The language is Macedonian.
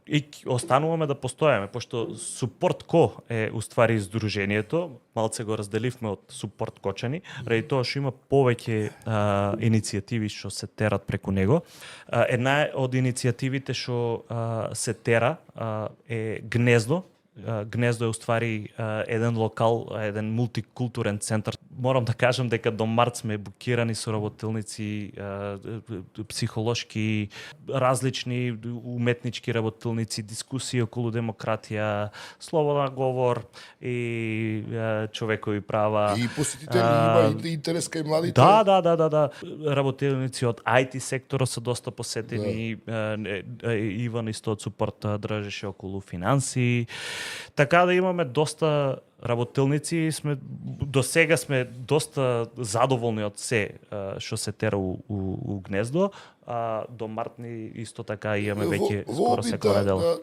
и остануваме да постојаме, пошто Support Co е уствари издруженијето, малце го разделивме од Support Кочани, ради тоа што има повеќе иницијативи што се терат преку него. Една од иницијативите што се тера е Гнездо. Гнездо е уствари еден локал, еден мултикултурен центар. Морам да кажам дека до март сме букирани со работилници, психолошки, различни уметнички работилници, дискусии околу демократија, слободен говор и човекови права. И посетители има интерес кај младите. Да. Работилници од IT секторот се доста посетени. Иван исто од Support држеше околу финанси. Така да имаме доста работилници, до сега сме доста задоволни од се што се тера у Гнездо, до март исто така имаме веќе скоро секоја недела.